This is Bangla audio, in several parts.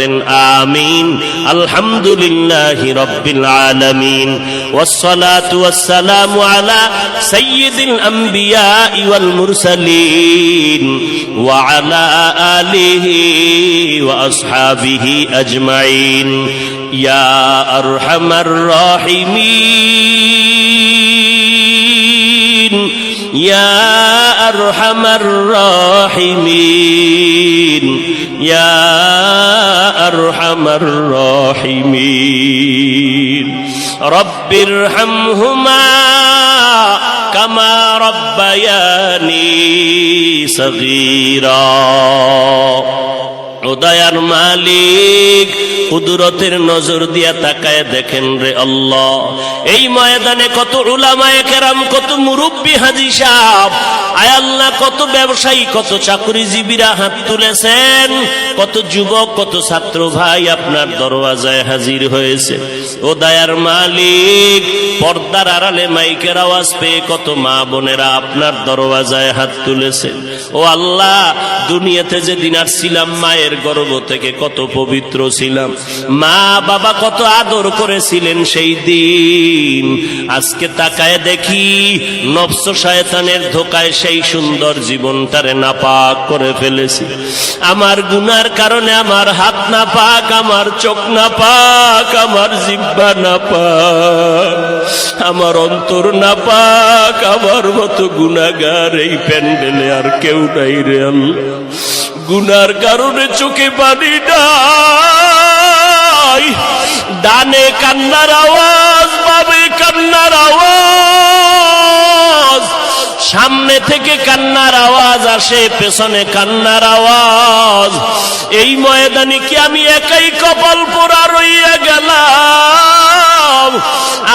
آمين الحمد لله رب العالمين والصلاة والسلام على سيد الأنبياء والمرسلين وعلى آله وأصحابه أجمعين يا أرحم الراحمين يا أرحم الراحمين يا أرحم الراحمين رب ارحمهما كما ربياني صغيرا ও দয়ার মালিক কুদরতের নজর দিয়া তাকায় দেখেন রে আল্লাহ, এই ময়দানে কত উলামায়ে কেরাম, কত মুরব্বি হাজী সাহেব, আয় আল্লাহ কত ব্যবসায়ী, কত চাকরিজীবীরা হাত তুলেছেন, কত যুবক, কত ছাত্র ভাই আপনার দরওয়াজায় হাজির হয়েছে। ও দয়ার মালিক পর্দার আড়ালে মাইকের আওয়াজ পেয়ে কত মা বোনেরা আপনার দরওয়াজায় হাত তুলেছেন। ও আল্লাহ, দুনিয়াতে যেদিন আসছিলাম মায়ের গর্ভ থেকে কত পবিত্র ছিলাম, মা বাবা কত আদর করেছিলেন সেই দিন। আজকে তাকায় দেখি নফস শয়তানের ধোকায় সেই সুন্দর জীবনটারে নাপাক করে ফেলেছি। আমার গুনার কারণে আমার হাত নাপাক, আমার চোখ নাপাক, আমার জিহ্বা নাপাক, আমার অন্তর নাপাক। আমার মতো গুনাহগার এই প্যান্ডেলে আর কেউ নাই রে আল্লাহ। গুনার কারণে চোখে পানি নাই, ডানে কান্নার আওয়াজ, বামে কান্নার আওয়াজ, সামনে থেকে কান্নার আওয়াজ আসে, পেছনে কান্নার আওয়াজ। এই ময়দানে কি আমি একাই কপাল পোড়া রইয়া গেলাম?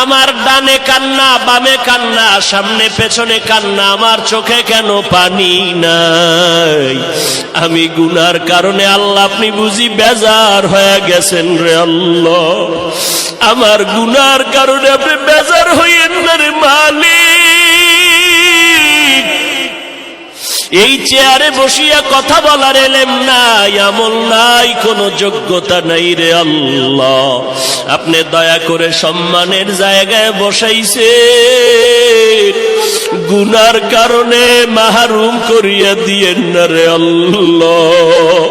আমার ডানে কান্না, বামে কান্না, সামনে পেছনে কান্না, আমার চোখে কেন পানি নাই? আমি গুনার কারণে আল্লাহ আপনি বুঝি বেজার হয়ে গেছেন রে আল্লাহ। আমার গুনার কারণে আপনি বেজার হইয়েন না রে মালিক। এই চেয়ারে বসিয়া কথা বলার এলেম নাই, আমল নাই, কোনো যোগ্যতা নাই রে আল্লাহ। আপনি দয়া করে সম্মানের জায়গায় বসাইছে, গুনার কারণে মাহরুম করিয়া দিয়েন না রে আল্লাহ।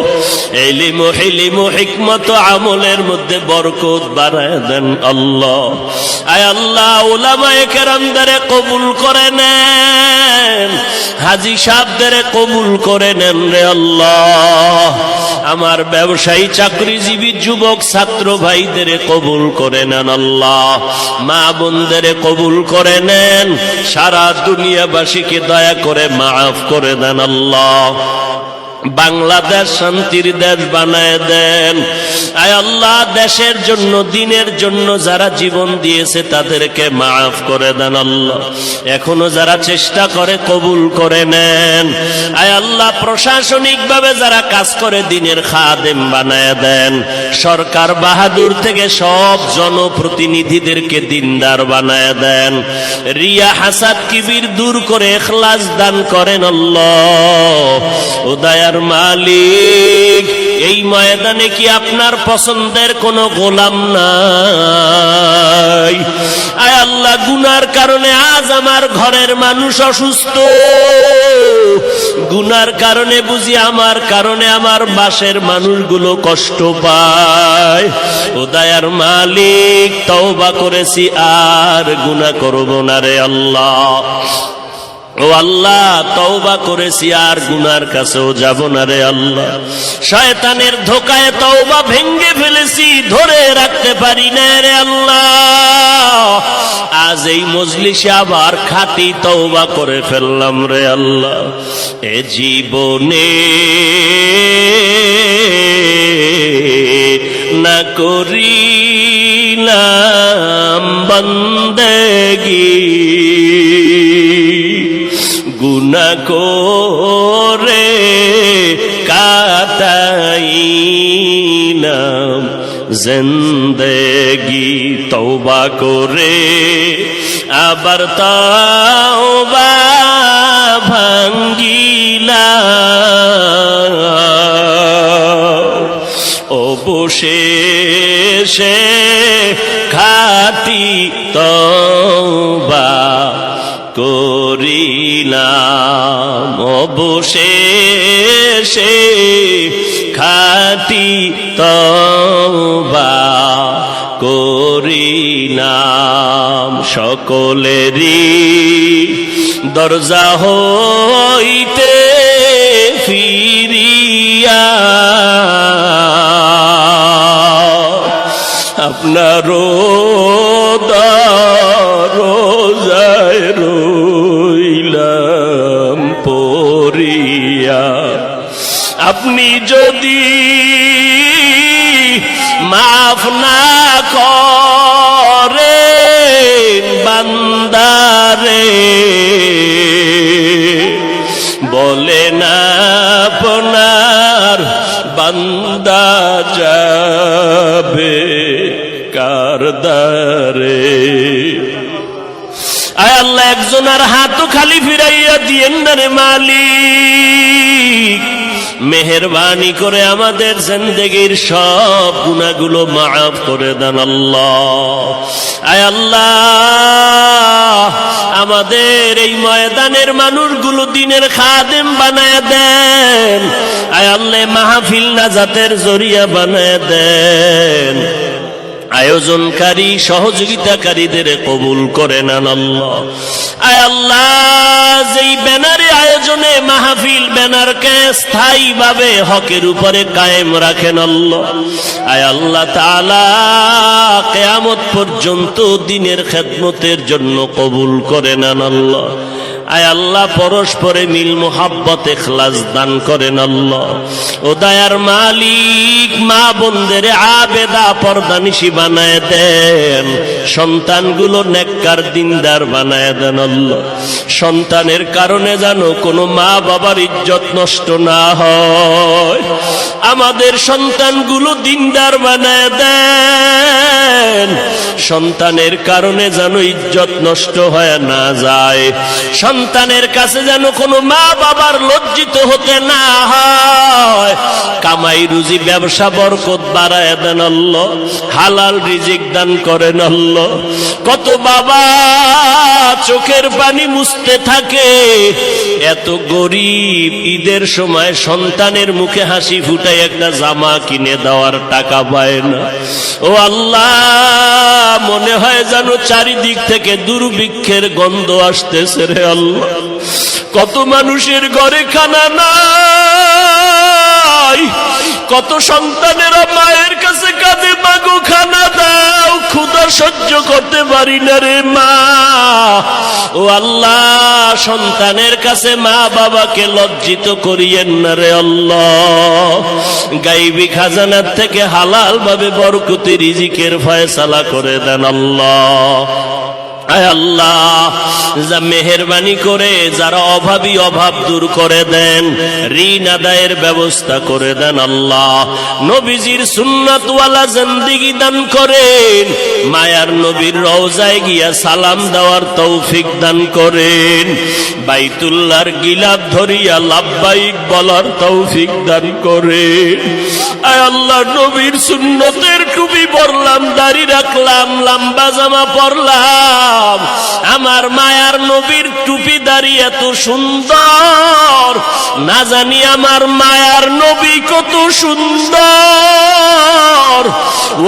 ইলম ও হিলম ও হিকমত আমলের মধ্যে বরকত বাড়ায় দেন আল্লাহ। আয় আল্লাহ, উলামায়ে কেরামদেরে কবুল করে নেন, হাজী সাহেবদের কবুল করে নেন রে আল্লাহ। আমার ব্যবসায়ী, চাকরিজীবী, যুবক, ছাত্র ভাইদের কবুল করে নেন আল্লাহ। মা বোনদের কবুল করে নেন, সারা দুনিয়াবাসীকে দয়া করে মাফ করে দেন আল্লাহ। বাংলাদেশ শান্তির দেশ বানায় দেন। আয় আল্লাহ, দেশের জন্য, দিনের জন্য যারা জীবন দিয়েছে তাদেরকে মাফ করে দেন আল্লাহ। এখনো যারা চেষ্টা করে কবুল করে নেন। আয় আল্লাহ, প্রশাসনিক ভাবে যারা কাজ করে দিনের খাদেম বানায় দেন। সরকার বাহাদুর থেকে সব জনপ্রতিনিধিদেরকে দিনদার বানায় দেন। রিয়া, হাসাদ, কিবির দূর করে ইখলাস দান করেন আল্লাহ। ও দয়ার মালিক, এই ময়দানে কি আপনার পছন্দের কোন গোলাম নাই? আয় আল্লাহ, গুনার কারণে আজ আমার ঘরের মানুষ অসুস্থ, গুনার কারণে বুঝি আমার কারণে আমার বাসের মানুষগুলো কষ্ট পায়। ও দয়ার মালিক, তওবা করেছি, আর গুনাহ করব না রে আল্লাহ। ও আল্লাহ, তওবা করেছি, আর গুনার কাছেও যাব না রে আল্লাহ। শয়তানের ধোকায় তওবা ভেঙ্গে ফেলেছি, ধরে রাখতে পারি না রে আল্লাহ। আজ এই মজলিসে আবার খাঁটি তওবা করে ফেললাম রে আল্লাহ। এ জীবনে না করিলাম বন্দেগী, গুনাহ করে কাটাইলাম জিন্দেগি। তওবা করে আবার তওবা ভাঙ্গিলাম। ও অবশেষে খাঁটি তওবা করিলাম, অবশেষে খাঁটি তওবা করিলাম। সকলেরই দরজা হইতে ফিরিয়া আপনার দরজায় রইলাম পড়িয়া। আপনি যদি মাফ না করেন বান্দারে, বলেন আপনার বান্দা যাবে কার দ্বারে? আয় আল্লাহ, একজনের হাতও খালি ফিরাইয়া দিয়েন না রে মালিক। মেহেরবানি করে আমাদের জিন্দেগীর সব গুনাহগুলো মাফ করে দেন আল্লাহ। আয় আল্লাহ, আমাদের এই ময়দানের মানুষগুলো দিনের খাদেম বানায় দেন। আয় আল্লাহ, মাহফিল নাজাতের জরিয়া বানায় দেন। আয়োজনকারী সহযোগিতাকারীদের কবুল করে নেন আল্লাহ। আয় আল্লাহ, যেই ব্যানারে আয়োজনে মাহফিল, ব্যানারকে স্থায়ীভাবে হকের উপরে কায়েম রাখেন আল্লাহ। আয় আল্লাহ তাআলা, কিয়ামত পর্যন্ত দ্বীনের খেদমতের জন্য কবুল করে নেন আল্লাহ। আয় আল্লাহ, পরস্পরে মিল মোহাব্বত ইখলাস দান করেন আল্লাহ। ও দয়ার মালিক, মা বোনদের আবেদা পর্দানিশী বানায় দেন। সন্তানগুলো নেককার দিনদার বানায় দেন আল্লাহ। সন্তানের কারণে যেন কোনো মা বাবার ইজ্জত নষ্ট না হয়। আমাদের সন্তানগুলো দিনদার বানায় দেন। সন্তানের কারণে যেন ইজ্জত নষ্ট হয় না যায়। সন্তানের কাছে যেন কোনো মা বাবার লজ্জিত হতে না হয়। কামাই রুজি ব্যবসা বরকত বাড়ায় দেন আল্লাহ। হালাল রিজিক দান করেন আল্লাহ। কত বাবা চোখের পানি মুছতে থাকে, এত গরিব, ঈদের সময় সন্তানের মুখে হাসি ফুটাই একটা জামা কিনে দেওয়ার টাকা পায় না। ও আল্লাহ, মনে হয় যেন চারিদিক থেকে দুর্ভিক্ষের গন্ধ আসতেছে রে আল্লাহ। কত মানুষের ঘরে খানা নাই, কত সন্তানেরা মায়ের কাছে কাঁদে, মাগো খানা দাও, ক্ষুধা সহ্য করতে পারি না রে মা। ও আল্লাহ, সন্তানের কাছে মা বাবাকে লজ্জিত করিয়েন না রে আল্লাহ। গাইবী খাজানার থেকে হালাল ভাবে বরকতি রিজিকের ফয়সালা করে দেন আল্লাহ। আয় আল্লাহ, যা মেহেরবানি করে যারা অভাবী অভাব দূর করে দেন, ঋণ আদায়ের ব্যবস্থা করে দেন আল্লাহ। নবীজির সুন্নাতওয়ালা জিন্দেগি দান করেন। মায়ার নবীর রওজায় গিয়া সালাম দেওয়ার তৌফিক দান করেন। বাইতুল্লাহর গিলাফ ধরিয়া লাব্বাইক বলার তৌফিক দান করেন। আয় আল্লাহ, নবীর সুন্নতের টুপি পরলাম, দাড়ি রাখলাম, লম্বা জামা পরলাম। আমার মায়ার নবীর টুপি দাড়ি এত সুন্দর, না জানি আমার মায়ার নবী কত সুন্দর।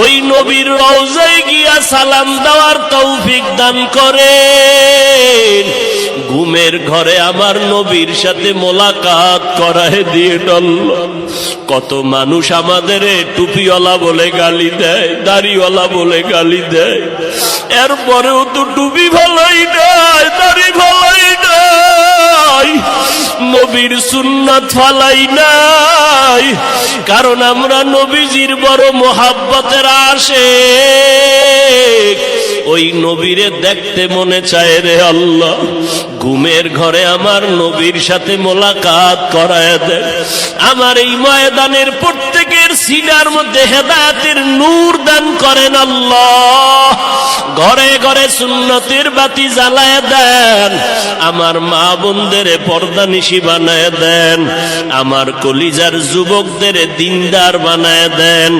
ওই নবীর রওজায় গিয়া সালাম দেওয়ার তৌফিক দান করেন। ঘুমের ঘরে আমার নবীর সাথে মোলাকাত করায় দিয়ে আল্লাহ। কত মানুষ আমাদের টুপিওয়ালা বলে গালি দেয়, দাড়িওয়ালা বলে গালি দেয়, এরপরেও তো টুপি ভালাই নাই, দাড়ি ভালাই নাই, নবীর সুন্নাত ফালাই নাই। কারণ আমরা নবীজির বড় মোহাব্বতের আশিক। ওই নবীরে দেখতে মনে চায় রে আল্লাহ। ঘুমের ঘরে আমার নবীর সাথে মোলাকাত করায় দেন। আমার এই ময়দানের প্রত্যেকের সিনার মধ্যে হেদায়েতের নূর দান করেন আল্লাহ। ঘরে ঘরে সুন্নতের বাতি জ্বালায় দেন, আমার মা বোনদের পর্দানিশী বানায় দেন, আমার কলিজার যুবকদের দিনদার বানায় দেন।